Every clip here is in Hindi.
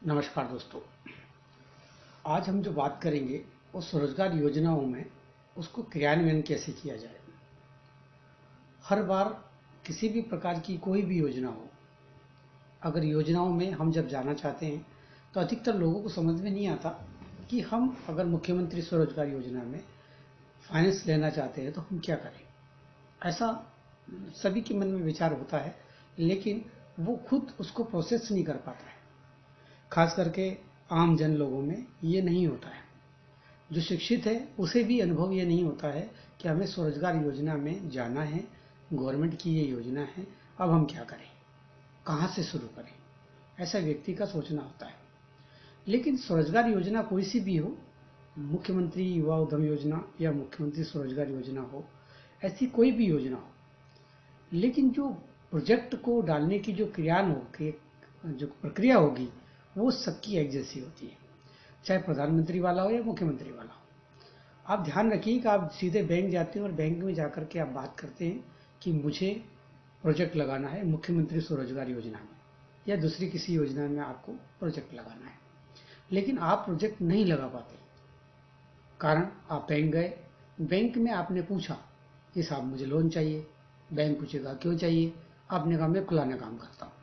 नमस्कार दोस्तों। आज हम जो बात करेंगे वो स्वरोजगार योजनाओं में उसको क्रियान्वयन कैसे किया जाए। हर बार किसी भी प्रकार की कोई भी योजना हो, अगर योजनाओं में हम जब जाना चाहते हैं तो अधिकतर लोगों को समझ में नहीं आता कि हम अगर मुख्यमंत्री स्वरोजगार योजना में फाइनेंस लेना चाहते हैं तो हम क्या करें। ऐसा सभी के मन में विचार होता है, लेकिन वो खुद उसको प्रोसेस नहीं कर पाता है। खास करके आम जन लोगों में ये नहीं होता है। जो शिक्षित है उसे भी अनुभव ये नहीं होता है कि हमें स्वरोजगार योजना में जाना है, गवर्नमेंट की ये योजना है, अब हम क्या करें, कहाँ से शुरू करें, ऐसा व्यक्ति का सोचना होता है। लेकिन स्वरोजगार योजना कोई सी भी हो, मुख्यमंत्री युवा उद्यम योजना या मुख्यमंत्री स्वरोजगार योजना हो, ऐसी कोई भी योजना हो, लेकिन जो प्रोजेक्ट को डालने की जो जो प्रक्रिया होगी वो सबकी एक जैसी होती है, चाहे प्रधानमंत्री वाला हो या मुख्यमंत्री वाला हो। आप ध्यान रखिए कि आप सीधे बैंक जाते हैं और बैंक में जाकर के आप बात करते हैं कि मुझे प्रोजेक्ट लगाना है मुख्यमंत्री स्वरोजगार योजना में या दूसरी किसी योजना में आपको प्रोजेक्ट लगाना है, लेकिन आप प्रोजेक्ट नहीं लगा पाते। कारण आप बैंक गए, बैंक में आपने पूछा कि साहब मुझे लोन चाहिए, बैंक पूछेगा क्यों चाहिए, आपने कहा मैं फलाना काम करता हूँ,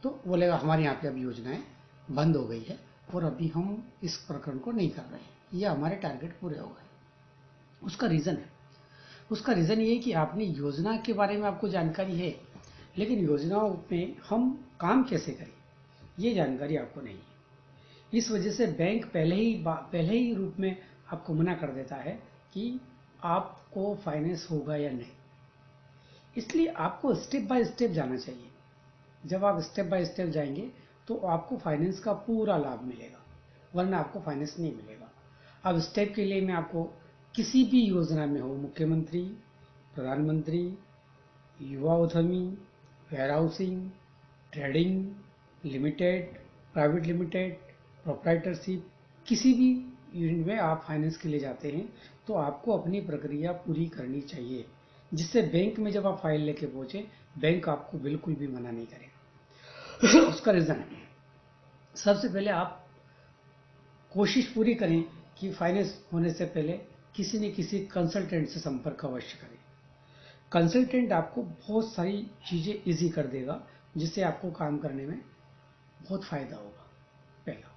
तो बोलेगा हमारे यहाँ पे अभी योजनाएं बंद हो गई है और अभी हम इस प्रकरण को नहीं कर रहे हैं, ये हमारे टारगेट पूरे हो गए। उसका रीज़न है, उसका रीज़न ये है कि आपने योजना के बारे में आपको जानकारी है, लेकिन योजनाओं में हम काम कैसे करें ये जानकारी आपको नहीं है। इस वजह से बैंक पहले ही रूप में आपको मना कर देता है कि आपको फाइनेंस होगा या नहीं। इसलिए आपको स्टेप बाय स्टेप जाना चाहिए। जब आप स्टेप बाय स्टेप जाएंगे तो आपको फाइनेंस का पूरा लाभ मिलेगा, वरना आपको फाइनेंस नहीं मिलेगा। अब स्टेप के लिए मैं आपको किसी भी योजना में हो, मुख्यमंत्री, प्रधानमंत्री, युवा उद्यमी, warehousing, trading, limited, private limited, proprietorship, किसी भी यूनिट में आप फाइनेंस के लिए जाते हैं तो आपको अपनी प्रक्रिया पूरी करनी चाहिए, जिससे बैंक में जब आप फाइल लेके पहुंचे बैंक आपको बिल्कुल भी मना नहीं करेगा। उसका रीज़न है, सबसे पहले आप कोशिश पूरी करें कि फाइनेंस होने से पहले किसी न किसी कंसल्टेंट से संपर्क अवश्य करें। कंसल्टेंट आपको बहुत सारी चीज़ें इजी कर देगा, जिससे आपको काम करने में बहुत फायदा होगा। पहला,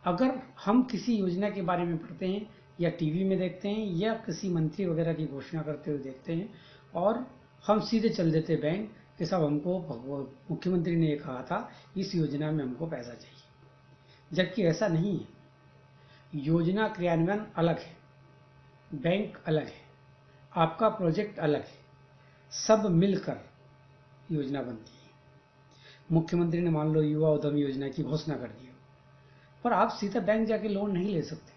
अगर हम किसी योजना के बारे में पढ़ते हैं या टीवी में देखते हैं या किसी मंत्री वगैरह की घोषणा करते हुए देखते हैं और हम सीधे चल देते बैंक कि साहब हमको मुख्यमंत्री ने ये कहा था इस योजना में हमको पैसा चाहिए, जबकि ऐसा नहीं है। योजना क्रियान्वयन अलग है, बैंक अलग है, आपका प्रोजेक्ट अलग है, सब मिलकर योजना बनती है। मुख्यमंत्री ने मान लो युवा उद्यम योजना की घोषणा कर दी, पर आप सीधा बैंक जाके लोन नहीं ले सकते,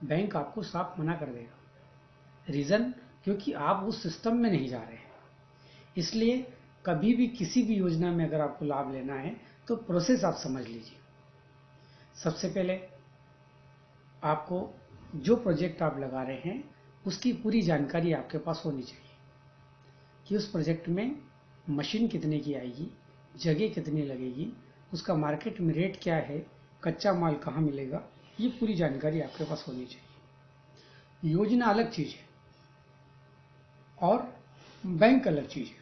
बैंक आपको साफ मना कर देगा। रीज़न, क्योंकि आप उस सिस्टम में नहीं जा रहे हैं। इसलिए कभी भी किसी भी योजना में अगर आपको लाभ लेना है तो प्रोसेस आप समझ लीजिए। सबसे पहले आपको जो प्रोजेक्ट आप लगा रहे हैं उसकी पूरी जानकारी आपके पास होनी चाहिए कि उस प्रोजेक्ट में मशीन कितने की आएगी, जगह कितनी लगेगी, उसका मार्केट में रेट क्या है, कच्चा माल कहाँ मिलेगा, ये पूरी जानकारी आपके पास होनी चाहिए। योजना अलग चीज़ है और बैंक अलग चीज़ है।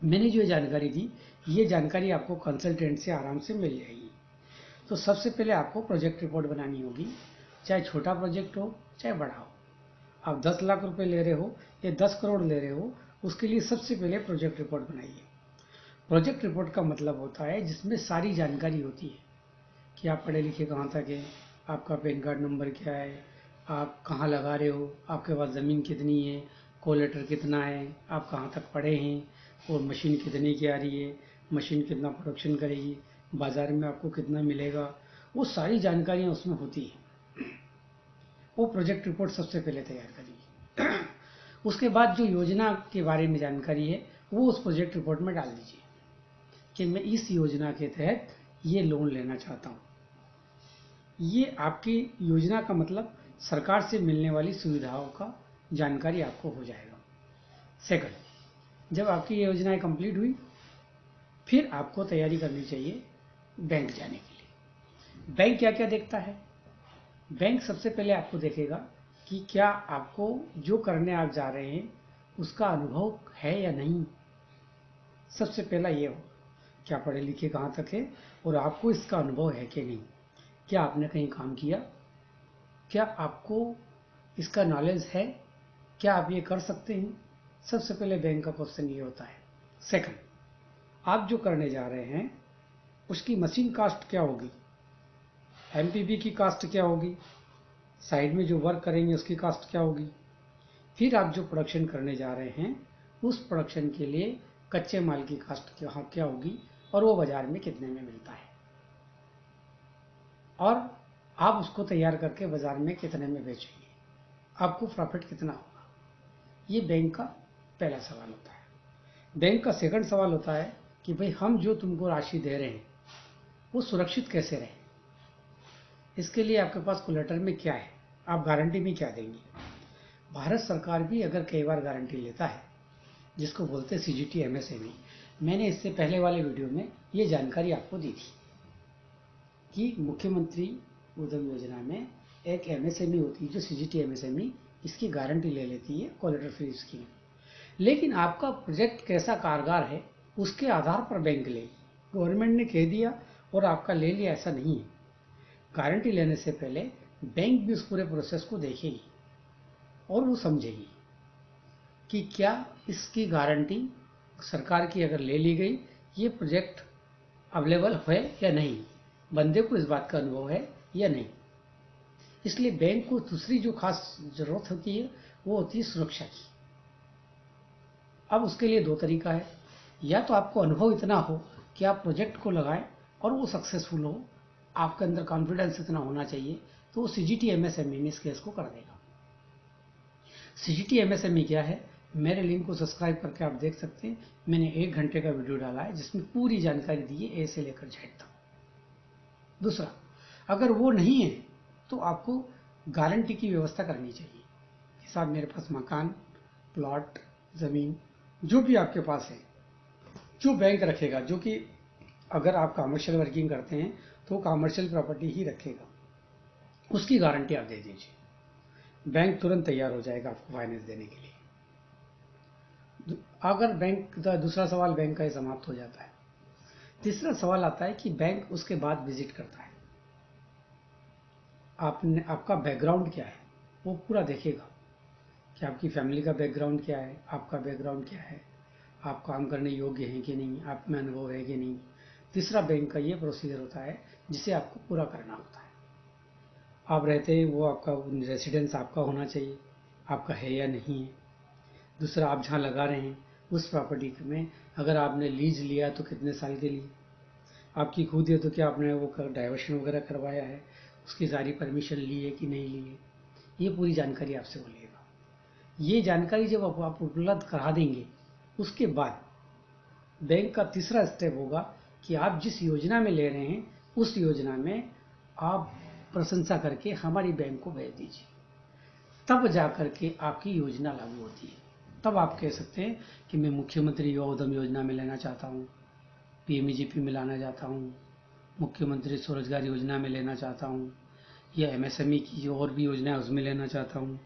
मैंने जो जानकारी दी ये जानकारी आपको कंसल्टेंट से आराम से मिल जाएगी। तो सबसे पहले आपको प्रोजेक्ट रिपोर्ट बनानी होगी, चाहे छोटा प्रोजेक्ट हो चाहे बड़ा हो। आप 10 लाख रुपए ले रहे हो या 10 करोड़ ले रहे हो, उसके लिए सबसे पहले प्रोजेक्ट रिपोर्ट बनाइए। प्रोजेक्ट रिपोर्ट का मतलब होता है जिसमें सारी जानकारी होती है कि आप पढ़े लिखे कहाँ तक है, आपका पैन कार्ड नंबर क्या है, आप कहाँ लगा रहे हो, आपके पास ज़मीन कितनी है, कोलेटर कितना है, आप कहाँ तक पढ़े हैं और मशीन कितने की आ रही है, मशीन कितना प्रोडक्शन करेगी, बाज़ार में आपको कितना मिलेगा, वो सारी जानकारियाँ उसमें होती हैं। वो प्रोजेक्ट रिपोर्ट सबसे पहले तैयार करिए। उसके बाद जो योजना के बारे में जानकारी है वो उस प्रोजेक्ट रिपोर्ट में डाल दीजिए कि मैं इस योजना के तहत ये लोन लेना चाहता हूँ। ये आपकी योजना का मतलब सरकार से मिलने वाली सुविधाओं का जानकारी आपको हो जाएगा। सेकंड, जब आपकी ये योजनाएं कंप्लीट हुई फिर आपको तैयारी करनी चाहिए बैंक जाने के लिए। बैंक क्या क्या देखता है? बैंक सबसे पहले आपको देखेगा कि क्या आपको जो करने आप जा रहे हैं उसका अनुभव है या नहीं। सबसे पहला ये हो, क्या पढ़े लिखे कहाँ तक है और आपको इसका अनुभव है कि नहीं। क्या आपने कहीं काम किया? क्या आपको इसका नॉलेज है? क्या आप ये कर सकते हैं? सबसे पहले बैंक का क्वेश्चन ये होता है। सेकंड, आप जो करने जा रहे हैं उसकी मशीन कास्ट क्या होगी, एमपीबी की कास्ट क्या होगी, साइड में जो वर्क करेंगे उसकी कास्ट क्या होगी। फिर आप जो प्रोडक्शन करने जा रहे हैं उस प्रोडक्शन के लिए कच्चे माल की कास्ट क्या होगी और वो बाजार में कितने में मिलता है, और आप उसको तैयार करके बाजार में कितने में बेचेंगे, आपको प्रॉफिट कितना होगा। ये बैंक का पहला सवाल होता है। बैंक का सेकंड सवाल होता है कि भाई हम जो तुमको राशि दे रहे हैं वो सुरक्षित कैसे रहे। इसके लिए आपके पास कोलेटरल में क्या है, आप गारंटी में क्या देंगे। भारत सरकार भी अगर कई बार गारंटी लेता है, जिसको बोलते हैं सीजीटी एमएसएमई। मैंने इससे पहले वाले वीडियो में ये जानकारी आपको दी थी कि मुख्यमंत्री उद्यम योजना में एक एमएसएमई होती है जो सीजीटी एमएसएमई, इसकी गारंटी ले लेती है कोलेटरल फ्री स्कीम। लेकिन आपका प्रोजेक्ट कैसा कारगर है उसके आधार पर बैंक लेगी। गवर्नमेंट ने कह दिया और आपका ले लिया, ऐसा नहीं है। गारंटी लेने से पहले बैंक भी उस पूरे प्रोसेस को देखेगी और वो समझेगी कि क्या इसकी गारंटी सरकार की अगर ले ली गई, ये प्रोजेक्ट अवेलेबल है या नहीं, बंदे को इस बात का अनुभव है या नहीं। इसलिए बैंक को दूसरी जो खास जरूरत होती है वो होती है सुरक्षा की। अब उसके लिए दो तरीका है, या तो आपको अनुभव इतना हो कि आप प्रोजेक्ट को लगाएं और वो सक्सेसफुल हो, आपके अंदर कॉन्फिडेंस इतना होना चाहिए, तो वो सीजीटी एमएसएमई में इस केस को कर देगा। सीजीटी एमएसएमई क्या है, मेरे लिंक को सब्सक्राइब करके आप देख सकते हैं। मैंने 1 घंटे का वीडियो डाला है जिसमें पूरी जानकारी दी है, ए से लेकर जेड तक। दूसरा, अगर वो नहीं है तो आपको गारंटी की व्यवस्था करनी चाहिए कि साहब मेरे पास मकान, प्लॉट, जमीन जो भी आपके पास है, जो बैंक रखेगा, जो कि अगर आप कमर्शियल वर्किंग करते हैं तो कमर्शियल प्रॉपर्टी ही रखेगा, उसकी गारंटी आप दे दीजिए। बैंक तुरंत तैयार हो जाएगा आपको फाइनेंस देने के लिए। अगर बैंक का दूसरा सवाल बैंक का ही समाप्त हो जाता है। तीसरा सवाल आता है कि बैंक उसके बाद विजिट करता है, आपने आपका बैकग्राउंड क्या है वो पूरा देखेगा कि आपकी फैमिली का बैकग्राउंड क्या है, आपका बैकग्राउंड क्या है, आप काम करने योग्य हैं कि नहीं, आप में अनुभव है कि नहीं। तीसरा बैंक का ये प्रोसीजर होता है जिसे आपको पूरा करना होता है। आप रहते हैं वो आपका रेसिडेंस आपका होना चाहिए, आपका है या नहीं है। दूसरा, आप जहाँ लगा रहे हैं उस प्रॉपर्टी में अगर आपने लीज लिया तो कितने साल के लिए, आपकी खुद है तो क्या आपने वो डाइवर्शन वगैरह करवाया है, उसकी सारी परमिशन ली है कि नहीं ली है, ये पूरी जानकारी आपसे वो लेगा। ये जानकारी जब आप उपलब्ध करा देंगे उसके बाद बैंक का तीसरा स्टेप होगा कि आप जिस योजना में ले रहे हैं उस योजना में आप प्रशंसा करके हमारी बैंक को भेज दीजिए, तब जाकर के आपकी योजना लागू होती है। तब आप कह सकते हैं कि मैं मुख्यमंत्री युवा उद्यम योजना में लेना चाहता हूँ, पीएमईजीपी में लाना चाहता हूँ, मुख्यमंत्री स्वरोजगार योजना में लेना चाहता हूँ, या एमएसएमई की जो और भी योजना है उसमें लेना चाहता हूँ,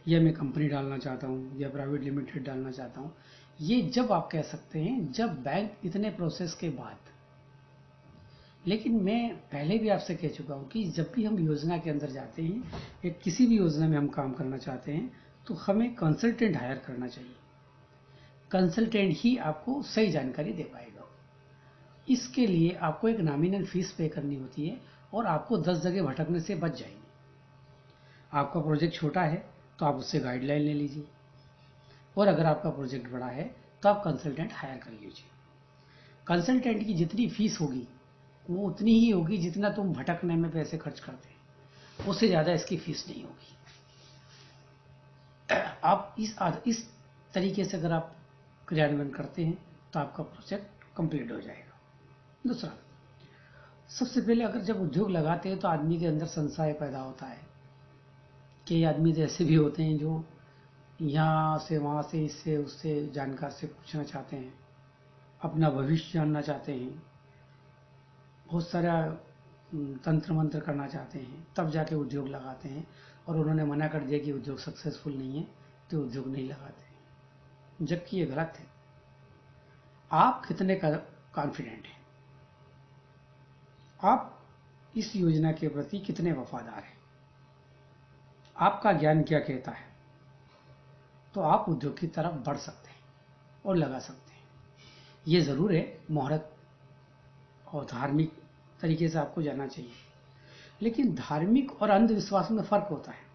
या मैं कंपनी डालना चाहता हूँ या प्राइवेट लिमिटेड डालना चाहता हूँ। ये जब आप कह सकते हैं जब बैंक इतने प्रोसेस के बाद। लेकिन मैं पहले भी आपसे कह चुका हूँ कि जब भी हम योजना के अंदर जाते हैं या किसी भी योजना में हम काम करना चाहते हैं तो हमें कंसल्टेंट हायर करना चाहिए। कंसल्टेंट ही आपको सही जानकारी दे पाएगा। इसके लिए आपको एक नॉमिनल फीस पे करनी होती है और आपको 10 जगह भटकने से बच जाएंगे। आपका प्रोजेक्ट छोटा है तो आप उससे गाइडलाइन ले लीजिए, और अगर आपका प्रोजेक्ट बड़ा है तो आप कंसल्टेंट हायर कर लीजिए। कंसल्टेंट की जितनी फीस होगी वो उतनी ही होगी जितना तुम भटकने में पैसे खर्च करते हैं, उससे ज़्यादा इसकी फीस नहीं होगी। आप इस तरीके से अगर आप क्रियान्वयन करते हैं तो आपका प्रोजेक्ट कंप्लीट हो जाएगा। दूसरा, सबसे पहले अगर जब उद्योग लगाते हैं तो आदमी के अंदर संशय पैदा होता है। कई आदमी तो ऐसे भी होते हैं जो यहाँ से वहाँ से इससे उससे जानकार से पूछना चाहते हैं, अपना भविष्य जानना चाहते हैं, बहुत सारा तंत्र मंत्र करना चाहते हैं, तब जाके उद्योग लगाते हैं, और उन्होंने मना कर दिया कि उद्योग सक्सेसफुल नहीं है तो उद्योग नहीं लगाते, जबकि ये गलत है। आप कितने कॉन्फिडेंट हैं, आप इस योजना के प्रति कितने वफादार हैं, आपका ज्ञान क्या कहता है, तो आप उद्योग की तरफ बढ़ सकते हैं और लगा सकते हैं। ये ज़रूर है, मुहूर्त और धार्मिक तरीके से आपको जाना चाहिए, लेकिन धार्मिक और अंधविश्वास में फर्क होता है।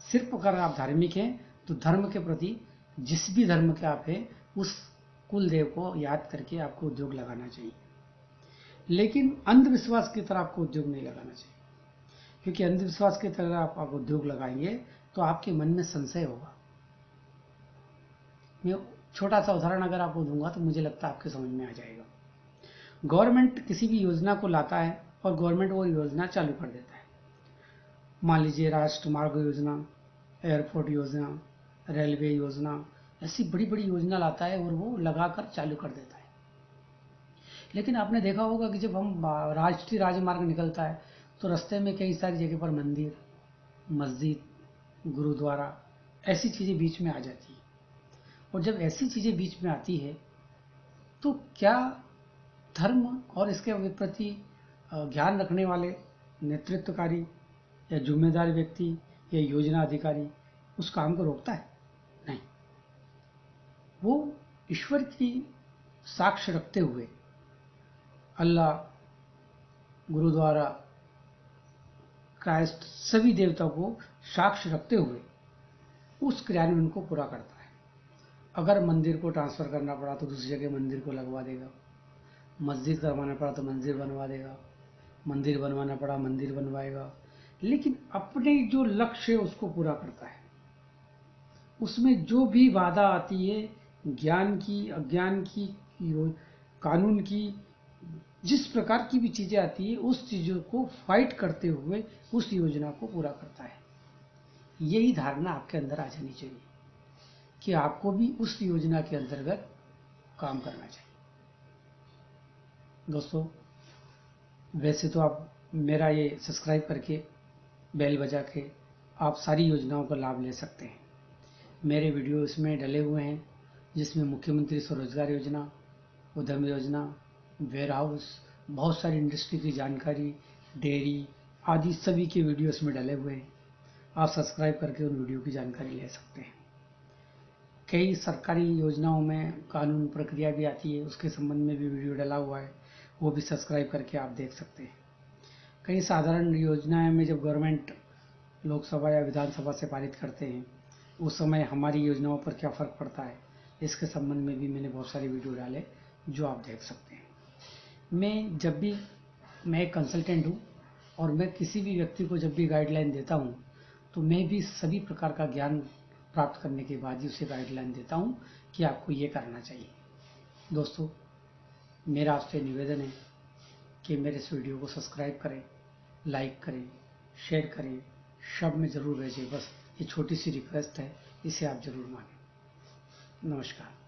सिर्फ अगर आप धार्मिक हैं तो धर्म के प्रति, जिस भी धर्म के आप हैं, उस कुल देव को याद करके आपको उद्योग लगाना चाहिए, लेकिन अंधविश्वास की तरह आपको उद्योग नहीं लगाना चाहिए, क्योंकि अंधविश्वास की तरह आप उद्योग लगाएंगे तो आपके मन में संशय होगा। मैं छोटा सा उदाहरण अगर आपको दूंगा तो मुझे लगता है आपके समझ में आ जाएगा। गवर्नमेंट किसी भी योजना को लाता है और गवर्नमेंट वो योजना चालू कर देता है। मान लीजिए राष्ट्रीय मार्ग योजना, एयरपोर्ट योजना, रेलवे योजना, ऐसी बड़ी बड़ी योजना लाता है और वो लगाकर चालू कर देता है। लेकिन आपने देखा होगा कि जब हम राष्ट्रीय राजमार्ग निकलता है तो रास्ते में कई सारी जगह पर मंदिर, मस्जिद, गुरुद्वारा, ऐसी चीज़ें बीच में आ जाती है। और जब ऐसी चीज़ें बीच में आती है तो क्या धर्म और इसके प्रति ज्ञान रखने वाले नेतृत्वकारी या जिम्मेदार व्यक्ति या योजना अधिकारी उस काम को रोकता है? नहीं। वो ईश्वर की साक्ष्य रखते हुए, अल्लाह, गुरुद्वारा, क्राइस्ट, सभी देवताओं को साक्ष्य रखते हुए उस क्रियान्वयन को पूरा करता है। अगर मंदिर को ट्रांसफर करना पड़ा तो दूसरी जगह मंदिर को लगवा देगा, मस्जिद करवाना पड़ा तो मंदिर बनवा देगा, मंदिर बनवाना पड़ा मंदिर बनवाएगा, लेकिन अपने जो लक्ष्य है उसको पूरा करता है। उसमें जो भी बाधा आती है, ज्ञान की, अज्ञान की, कानून की, जिस प्रकार की भी चीजें आती है, उस चीजों को फाइट करते हुए उस योजना को पूरा करता है। यही धारणा आपके अंदर आ जानी चाहिए कि आपको भी उस योजना के अंतर्गत काम करना चाहिए। दोस्तों, वैसे तो आप मेरा ये सब्सक्राइब करके, बेल बजा के आप सारी योजनाओं का लाभ ले सकते हैं। मेरे वीडियो इसमें डले हुए हैं, जिसमें मुख्यमंत्री स्वरोजगार योजना, उद्यम योजना, वेयर हाउस, बहुत सारी इंडस्ट्री की जानकारी, डेयरी आदि सभी के वीडियो इसमें डले हुए हैं। आप सब्सक्राइब करके उन वीडियो की जानकारी ले सकते हैं। कई सरकारी योजनाओं में कानून प्रक्रिया भी आती है, उसके संबंध में भी वीडियो डला हुआ है, वो भी सब्सक्राइब करके आप देख सकते हैं। कई साधारण योजनाएं में जब गवर्नमेंट लोकसभा या विधानसभा से पारित करते हैं, उस समय हमारी योजनाओं पर क्या फ़र्क पड़ता है, इसके संबंध में भी मैंने बहुत सारे वीडियो डाले जो आप देख सकते हैं। मैं एक कंसल्टेंट हूँ, और मैं किसी भी व्यक्ति को जब भी गाइडलाइन देता हूँ तो मैं भी सभी प्रकार का ज्ञान प्राप्त करने के बाद ही उसे गाइडलाइन देता हूँ कि आपको ये करना चाहिए। दोस्तों, मेरा आपसे निवेदन है कि मेरे इस वीडियो को सब्सक्राइब करें, लाइक करें, शेयर करें, शब्द में ज़रूर भेजें। बस ये छोटी सी रिक्वेस्ट है, इसे आप ज़रूर मानें। नमस्कार।